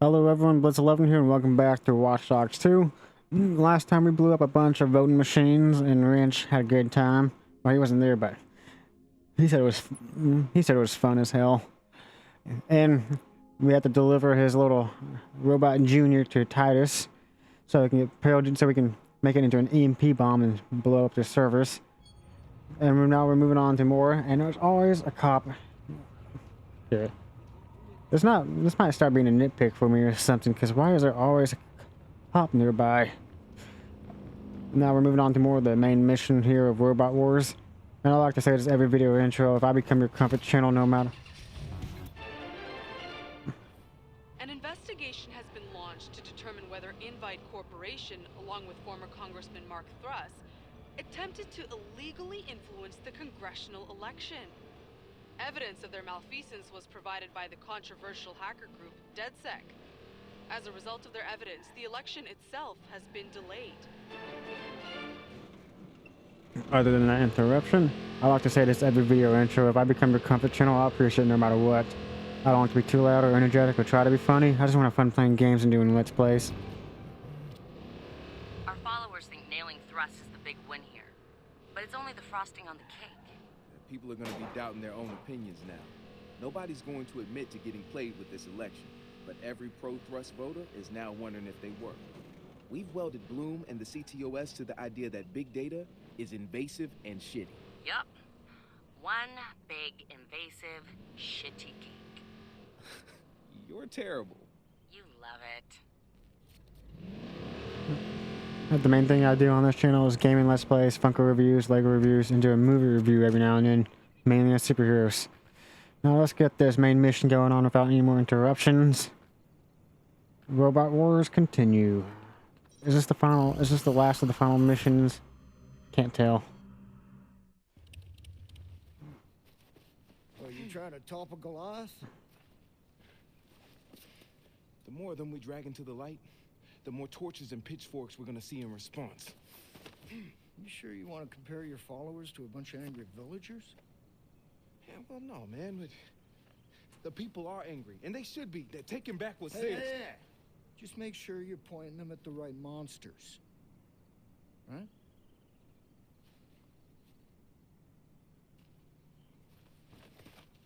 Hello everyone, Blitz11 here and welcome back to Watch Dogs 2. Last time we blew up a bunch of voting machines and Ranch had a good time. Well, he wasn't there, but he said it was fun as hell. And we had to deliver his little robot junior to Titus so we can get payloaded so we can make it into an EMP bomb and blow up the servers. And now we're moving on to more, and there's always a cop here. This might start being a nitpick for me or something, because why is there always a cop nearby? Now we're moving on to more of the main mission here of Robot Wars. And I like to say this every video intro, if I become your comfort channel no matter. An investigation has been launched to determine whether Invite Corporation, along with former Congressman Mark Thruss, attempted to illegally influence the congressional election. Evidence of their malfeasance was provided by the controversial hacker group DedSec. As a result of their evidence, the election itself has been delayed. Other than that interruption, I like to say this every video intro, if I become your comfort channel, I'll appreciate it no matter what. I don't want to be too loud or energetic or try to be funny. I just want to have fun playing games and doing Let's Plays. Our followers think nailing Thruss is the big win here. But it's only the frosting on the cake. People are going to be doubting their own opinions now. Nobody's going to admit to getting played with this election, but every pro-Thruss voter is now wondering if they work. We've welded Bloom and the CTOS to the idea that big data is invasive and shitty. Yup. One big, invasive, shitty cake. You're terrible. You love it. The main thing I do on this channel is gaming Let's Plays, Funko reviews, Lego reviews, and do a movie review every now and then, mainly of superheroes. Now let's get this main mission going on without any more interruptions. Robot Wars continue. Is this the last of the final missions? Can't tell. Are you trying to topple Goliath? The more of them we drag into the light, the more torches and pitchforks we're gonna see in response. You sure you want to compare your followers to a bunch of angry villagers? Yeah, well, no, man, but the people are angry, and they should be. They're taking back what's Hey, theirs. hey. Just make sure you're pointing them at the right monsters. Right?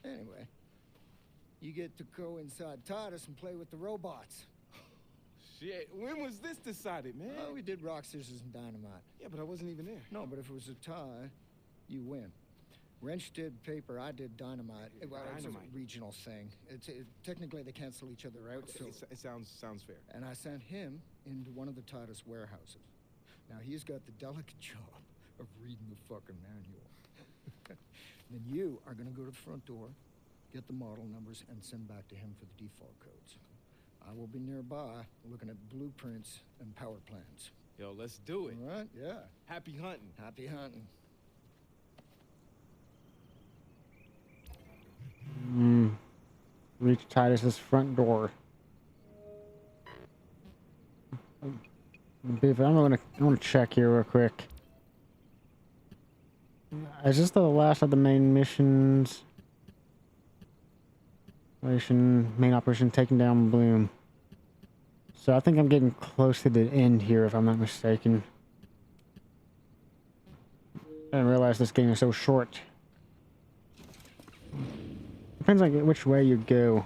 Anyway, you get to go inside Titus and play with the robots. Shit, when was this decided, man? Oh, we did rock, scissors, and dynamite. Yeah, but I wasn't even there. No, but if it was a tie, you win. Wrench did paper, I did dynamite. Well, it was a Dynamite. regional thing. Technically, they cancel each other out, so... It sounds fair. And I sent him into one of the Titus warehouses. Now, he's got the delicate job of reading the fucking manual. Then you are going to go to the front door, get the model numbers, and send back to him for the default codes. I will be nearby looking at blueprints and power plans. Yo, let's do it. All right? Yeah. Happy hunting. Happy hunting. Reach Titus's front door. Beef, I want to check here real quick. Is this the last of the main missions? Main operation taking down Bloom. So I think I'm getting close to the end here, if I'm not mistaken. I didn't realize this game is so short. Depends on which way you go.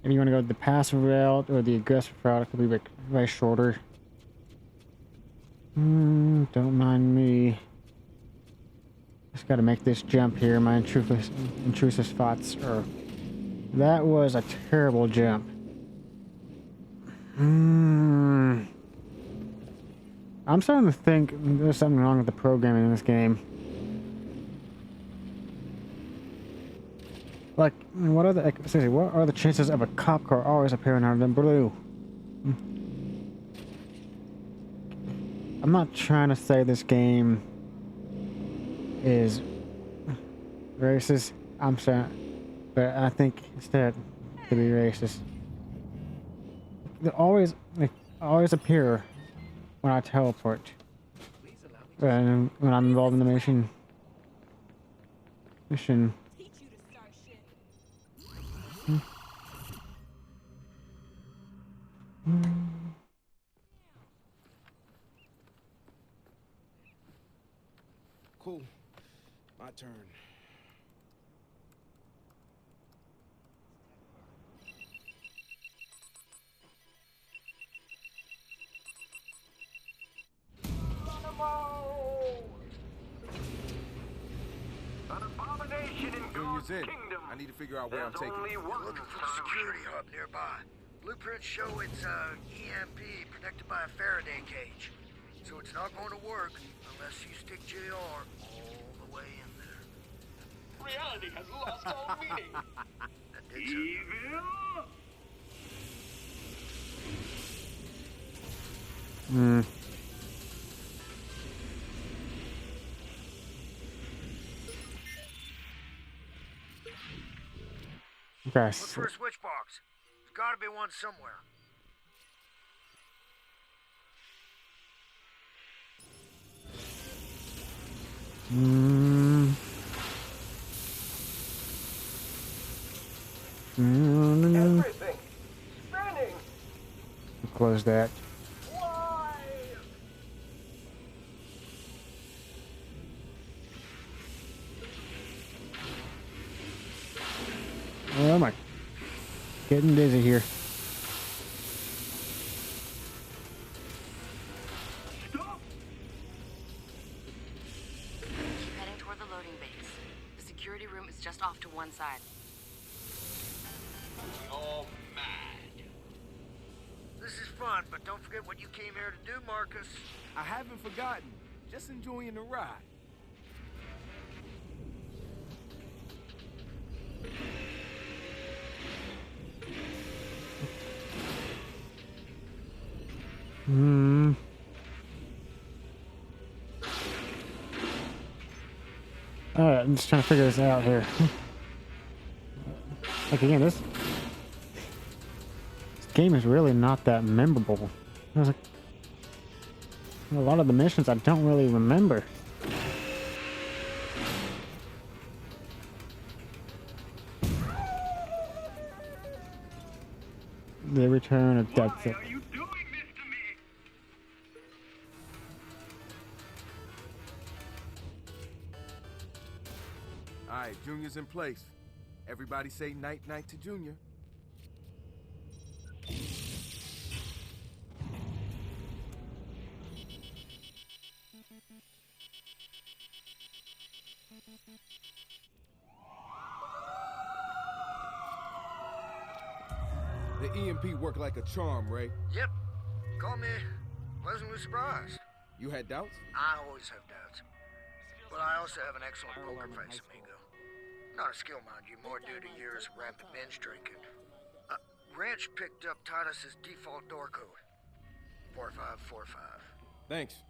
If you want to go the passive route or the aggressive route, it could be way shorter. Don't mind me. Just gotta make this jump here. My intrusive thoughts are... That was a terrible jump. I'm starting to think there's something wrong with the programming in this game. Like, what are the chances of a cop car always appearing out of the blue? I'm not trying to say this game is racist. I'm sorry, but I think instead to be racist. They always appear when I teleport. When I'm involved in the mission. My turn. An abomination in Junior's God's in. kingdom. I need to figure out where I'm There's taking only him. one Looking for son the of security Eden. hub nearby. Blueprints show it's EMP protected by a Faraday cage. So it's not going to work unless you stick JR all the way in there. Reality has lost all meaning. That did sound Evil? Hmm. Okay. Look for a switch box. There's gotta be one somewhere. Mm. Everything. Spinning. Close that. Why? Oh my. Getting dizzy here. Stop. Keep heading toward the loading base. The security room is just off to one side. You're mad. This is fun, but don't forget what you came here to do, Marcus. I haven't forgotten. Just enjoying the ride. Hmm. Alright, I'm just trying to figure this out here. Like again, this game is really not that memorable. There's a lot of the missions I don't really remember. The Return of Dead Why are you doing this to me? All right, Junior's in place. Everybody say night-night to Junior. The EMP worked like a charm, Ray. Yep. Call me pleasantly surprised. You had doubts? I always have doubts. But I also have an excellent poker face, amigo. Not a skill, mind you, more due to years of rampant binge drinking. Ranch picked up Titus's default door code. 4545. Thanks.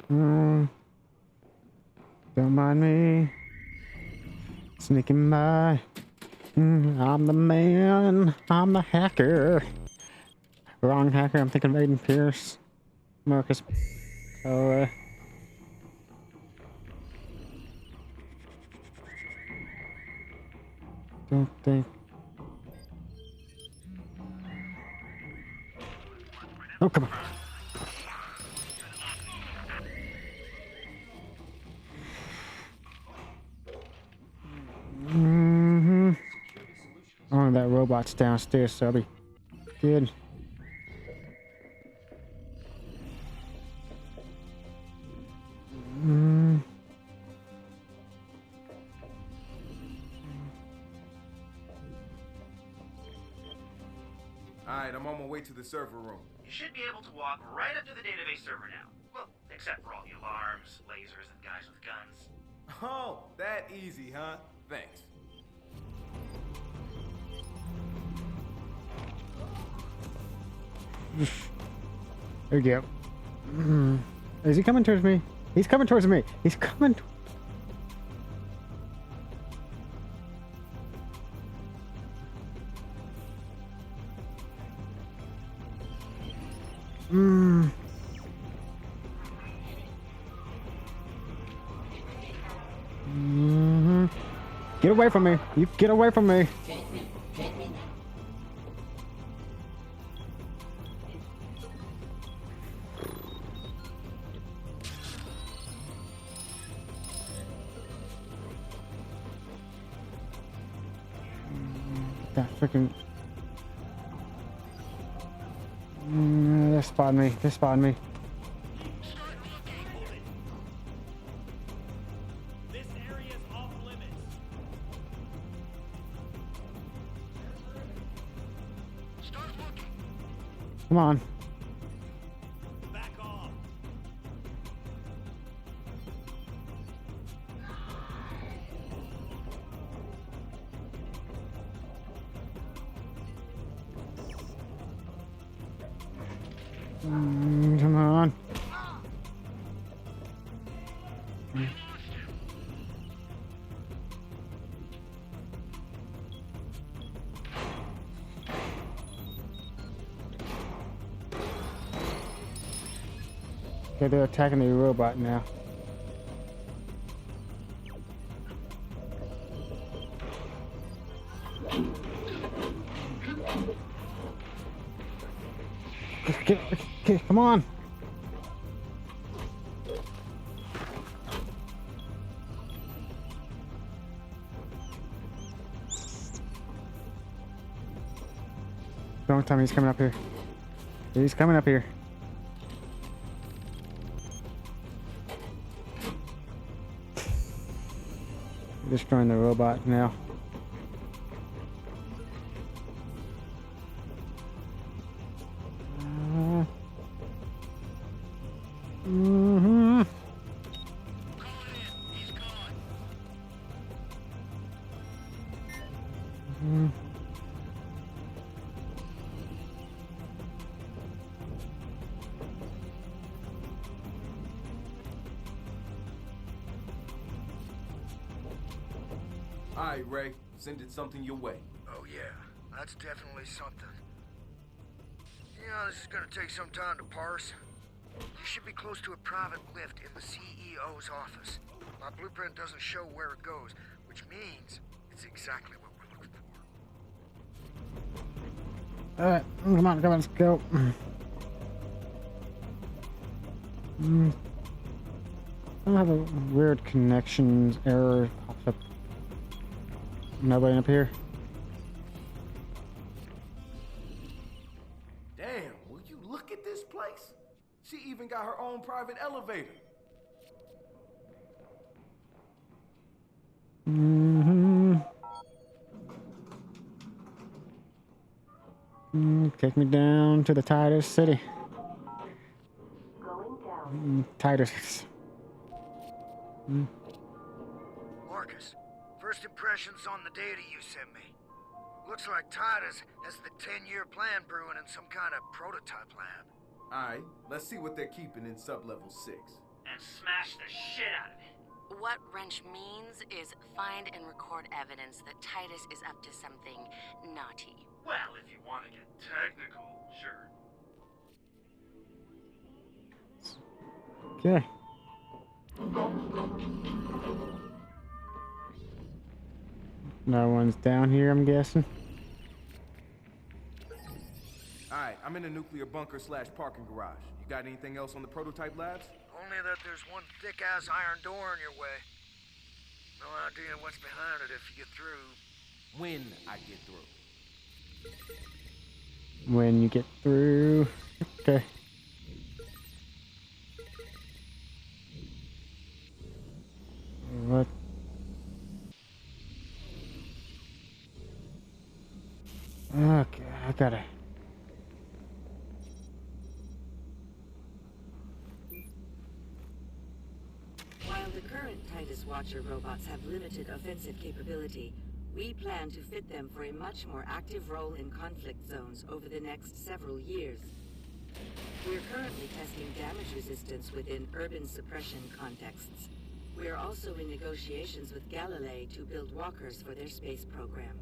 Don't mind me sneaking by. I'm the man. I'm the hacker. Wrong hacker. I'm thinking of Aiden Pierce. Marcus. Oh, don't think. Oh, come on. Oh, that robot's downstairs, so I'll be good. All right, I'm on my way to the server room. You should be able to walk right up to the database server now. Well, except for all the alarms, lasers, and guys with guns. Oh, that easy, huh? Thanks. There you go. Is he coming towards me? He's coming towards me. He's coming. Get away from me. You get away from me. That freaking. They spotted me. They spotted me. This area is off limits. Start looking. Come on. Back off. Come on. Okay, they're attacking the robot now. Okay, come on. Don't tell me he's coming up here. He's coming up here. Destroying the robot now. He's gone. Alright, Ray. Sending something your way. Oh yeah, that's definitely something. Yeah, this is gonna take some time to parse. You should be close to a private lift in the CEO's office. My blueprint doesn't show where it goes, which means it's exactly what we're looking for. Alright, come on, let's go. I have a weird connections error pops up. Nobody up here. Damn, will you look at this place? She even got her own private elevator. Take me down to the Titus City. Going down. Titus. Marcus, first impressions on the data you sent me. Looks like Titus has the 10-year plan brewing in some kind of prototype lab. Alright, let's see what they're keeping in sub-level 6. And smash the shit out of it. What Wrench means is find and record evidence that Titus is up to something naughty. Well, if you want to get technical, sure. Okay. No one's down here, I'm guessing. Alright, I'm in a nuclear bunker / parking garage. You got anything else on the prototype labs? Only that there's one thick-ass iron door in your way. No idea what's behind it if you get through. When I get through. When you get through. Okay. What? Okay, I gotta. While the current Titus Watcher robots have limited offensive capability, we plan to fit them for a much more active role in conflict zones over the next several years. We're currently testing damage resistance within urban suppression contexts. We're also in negotiations with Galilei to build walkers for their space program.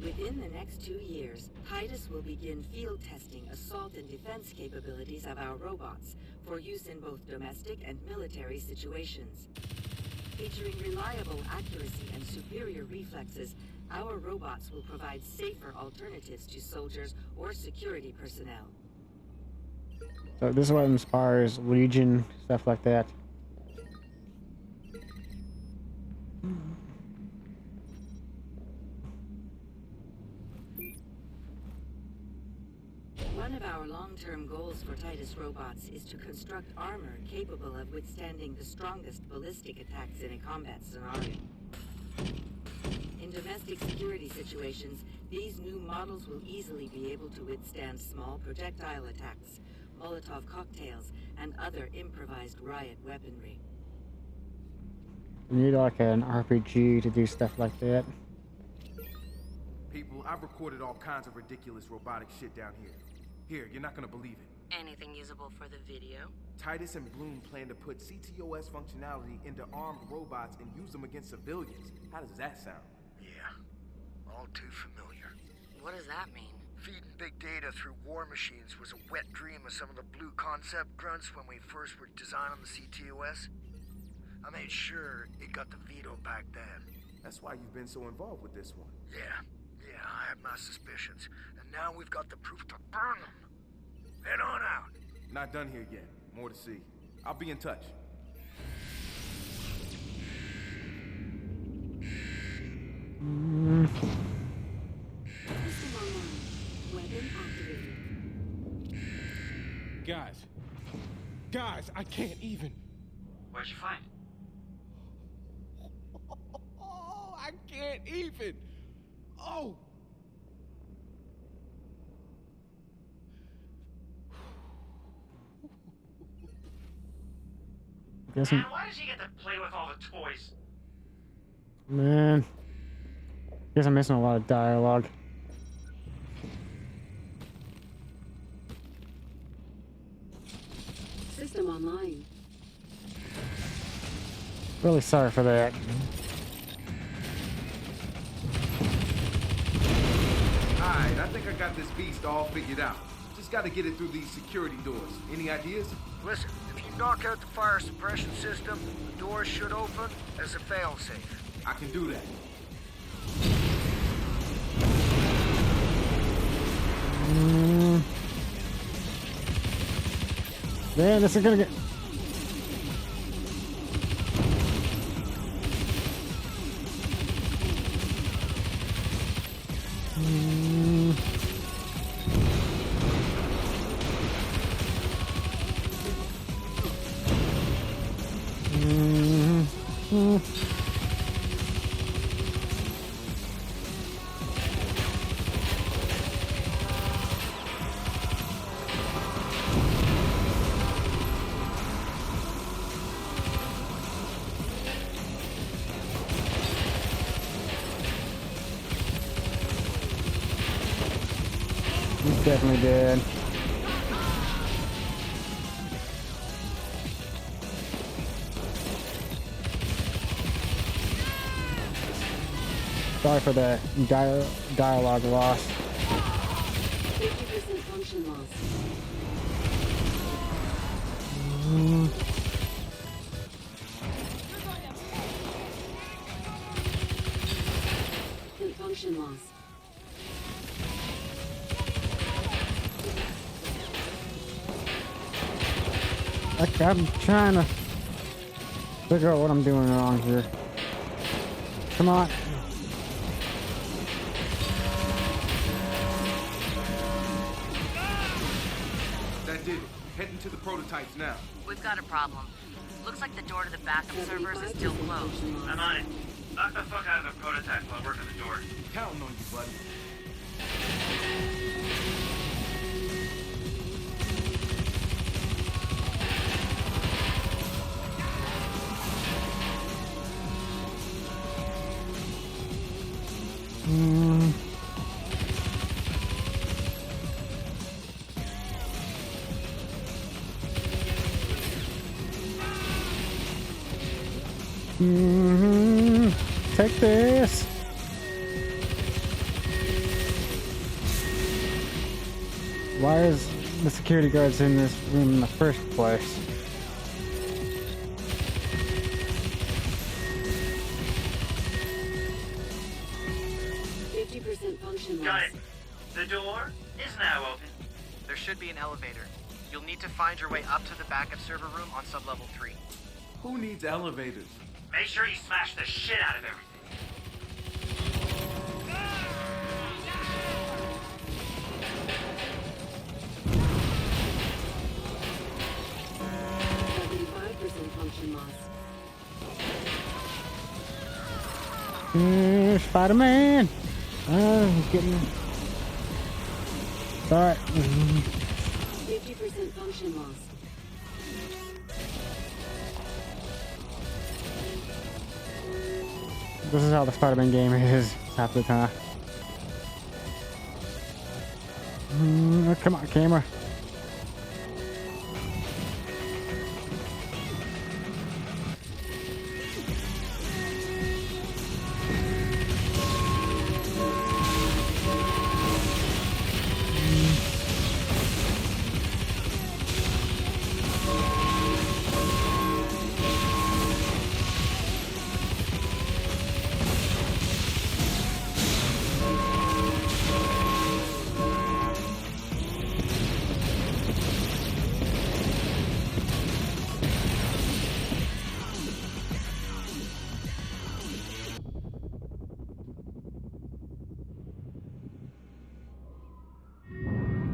Within the next 2 years, Titus will begin field testing assault and defense capabilities of our robots for use in both domestic and military situations. Featuring reliable accuracy and superior reflexes, Our robots will provide safer alternatives to soldiers or security personnel. So this is what inspires Legion, stuff like that. One of our long-term goals for Titus robots is to construct armor capable of withstanding the strongest ballistic attacks in a combat scenario. In domestic security situations, these new models will easily be able to withstand small projectile attacks, Molotov cocktails, and other improvised riot weaponry. You need like an RPG to do stuff like that. People, I've recorded all kinds of ridiculous robotic shit down here. Here, you're not gonna believe it. Anything usable for the video? Titus and Bloom plan to put CTOS functionality into armed robots and use them against civilians. How does that sound? Yeah, all too familiar. What does that mean? Feeding big data through war machines was a wet dream of some of the blue concept grunts when we first were designing the CTOS. I made sure it got the veto back then. That's why you've been so involved with this one. Yeah, I had my suspicions. And now we've got the proof to burn them. Head on out. Not done here yet. More to see. I'll be in touch. System online. Weapon activated. Guys, I can't even. What'd you find? Oh, I can't even. Oh. Man, why does he get to play with all the toys? Man, guess I'm missing a lot of dialogue. System online. Really sorry for that. Alright, I think I got this beast all figured out. Just gotta get it through these security doors. Any ideas? Listen, if you knock out the fire suppression system, the doors should open as a failsafe. I can do that. Man, this is gonna get... He's definitely dead. Sorry for the dialogue loss. 50% function loss. Function loss. I'm trying to figure out what I'm doing wrong here. Come on. That did it. Heading to the prototypes now. We've got a problem. Looks like the door to the backup servers is still closed. I'm on it. Knock the fuck out of the prototype while working the door. Counting on you, buddy. Take this. Why is the security guards in this room in the first place? 50% function Got loss. it. The door is now open. There should be an elevator. You'll need to find your way up to the backup server room on sublevel 3. Who needs elevators? Make sure you smash the shit out of everything. 75% function loss. Spider-Man! He's getting... Sorry. 50% function loss. This is how the Spider-Man game is half the time. Come on, camera.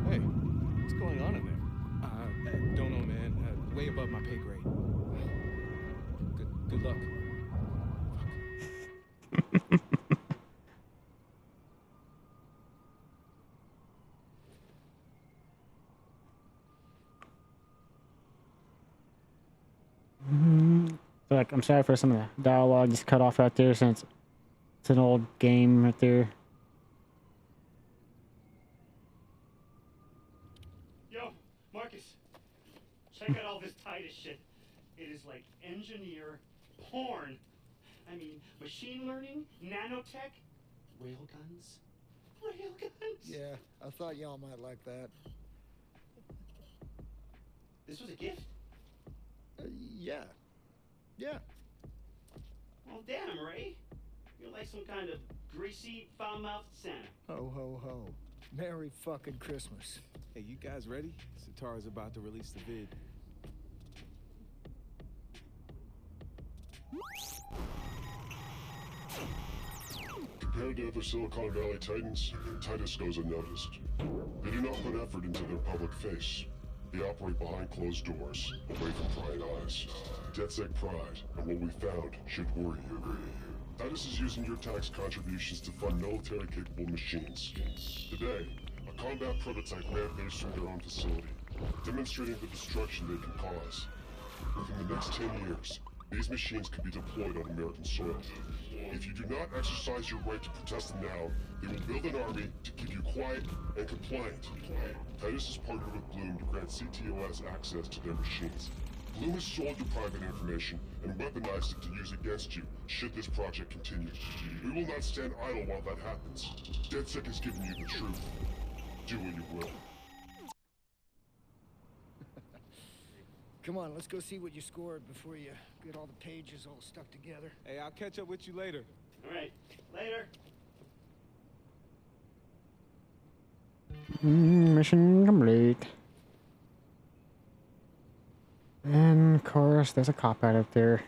Hey, what's going on in there? Don't know, man. Way above my pay grade. Good luck. Like, I'm sorry for some of the dialogue just cut off right there since it's an old game right there. Yo, Marcus, check out all this Titus shit. It is like engineer porn. I mean, machine learning, nanotech, railguns. Railguns? Yeah, I thought y'all might like that. This was a gift? Yeah. Yeah. Well, damn, Ray. You're like some kind of greasy, foul-mouthed Santa. Ho, ho, ho. Merry fucking Christmas. Hey, you guys ready? Satara's about to release the vid. Compared to other Silicon Valley titans, Titus goes unnoticed. They do not put effort into their public face. They operate behind closed doors, away from prying eyes. DedSec pride, and what we found should worry you. Titus is using your tax contributions to fund military-capable machines. Today, a combat prototype ran loose from their own facility, demonstrating the destruction they can cause. Within the next 10 years, these machines could be deployed on American soil. If you do not exercise your right to protest them now, they will build an army to keep you quiet and compliant. Titus has partnered with Bloom to grant CTOS access to their machines. Bloom has sold you private information and weaponized it to use against you should this project continue. We will not stand idle while that happens. DedSec has given you the truth. Do what you will. Come on, let's go see what you scored before you get all the pages all stuck together. Hey, I'll catch up with you later. All right, later. Mission complete. And of course, there's a cop out up there.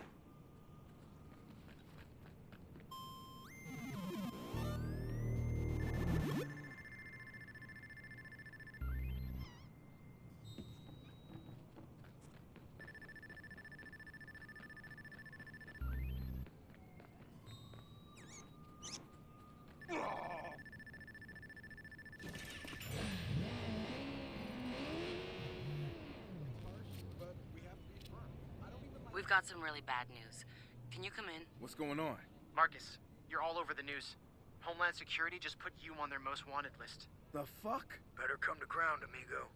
We've got some really bad news. Can you come in? What's going on? Marcus, you're all over the news. Homeland Security just put you on their most wanted list. The fuck? Better come to ground, amigo.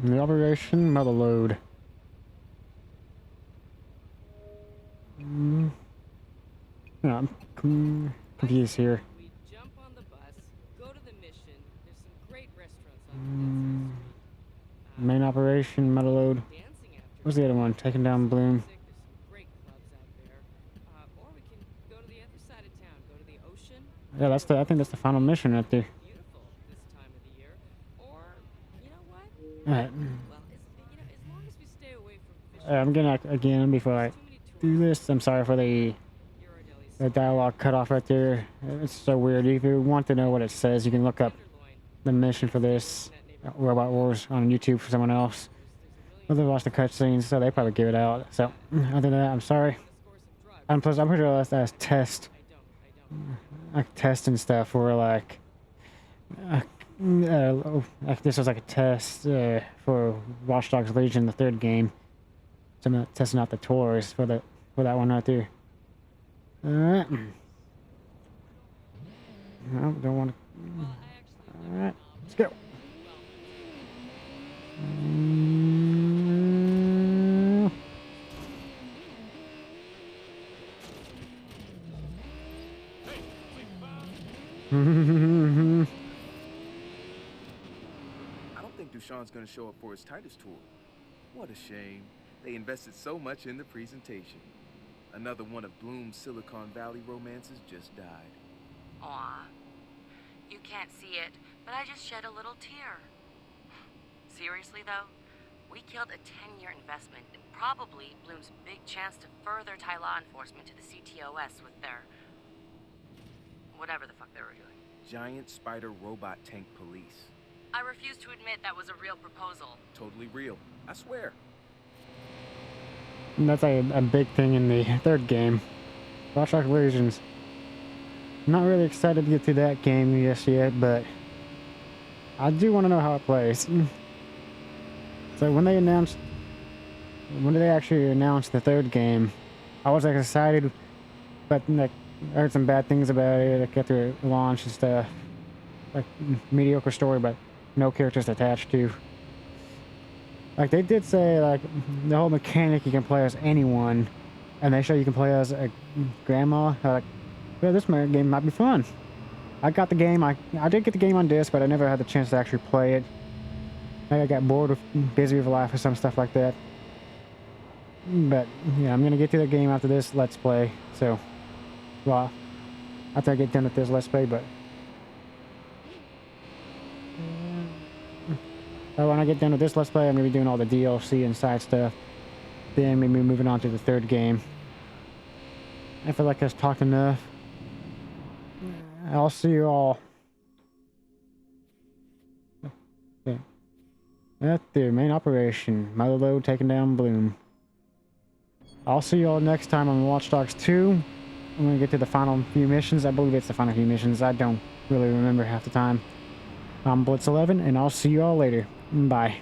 The Operation Motherload. Yeah, I'm confused here. We jump on the bus, go to the mission. There's some great restaurants on Main Operation Motherload. dancing after. What's the other one? Taking down Bloom. There's some great clubs out there. Or we can go to the other side of town, go to the ocean. Yeah, that's the. I think that's the final mission right there. Alright. I'm gonna again before I do this. I'm sorry for the dialogue cut off right there. It's so weird. If you want to know what it says, you can look up the mission for this Robot Wars on YouTube for someone else. Well, they watched the cutscenes, so they probably give it out. So other than that, I'm sorry. And plus, I'm pretty sure that's test, like test and stuff for like. This was like a test for Watch Dogs Legion, the third game. So I'm testing out the tours for that one right there. Alright. No, don't want to. Alright, let's go. Dushan's gonna show up for his Titus tour. What a shame. They invested so much in the presentation. Another one of Bloom's Silicon Valley romances just died. Aw. You can't see it, but I just shed a little tear. Seriously, though, we killed a 10-year investment and probably Bloom's big chance to further tie law enforcement to the CTOS with their... whatever the fuck they were doing. Giant spider robot tank police. I refuse to admit that was a real proposal. Totally real. I swear. And that's a big thing in the third game. Watch Dogs Legions. Not really excited to get to that game just yet, but I do want to know how it plays. So when they actually announced the third game, I was like excited, but like I heard some bad things about it. Like after launch and stuff, like mediocre story, but no characters attached to. Like they did say, like the whole mechanic you can play as anyone, and they show you can play as a grandma. Like, well, this game might be fun. I got the game. I did get the game on disc, but I never had the chance to actually play it. I got bored with busy with life or some stuff like that. But yeah, I'm gonna get to the game after this Let's Play. So, well, after I get done with this Let's Play, but. When I get done with this Let's Play, I'm going to be doing all the DLC and side stuff. Then maybe moving on to the third game. I feel like I've talked enough. I'll see you all. Okay. At the main operation. Motherload taking down Bloom. I'll see you all next time on Watch Dogs 2. I'm going to get to the final few missions. I believe it's the final few missions. I don't really remember half the time. I'm Blitz11, and I'll see you all later. Bye.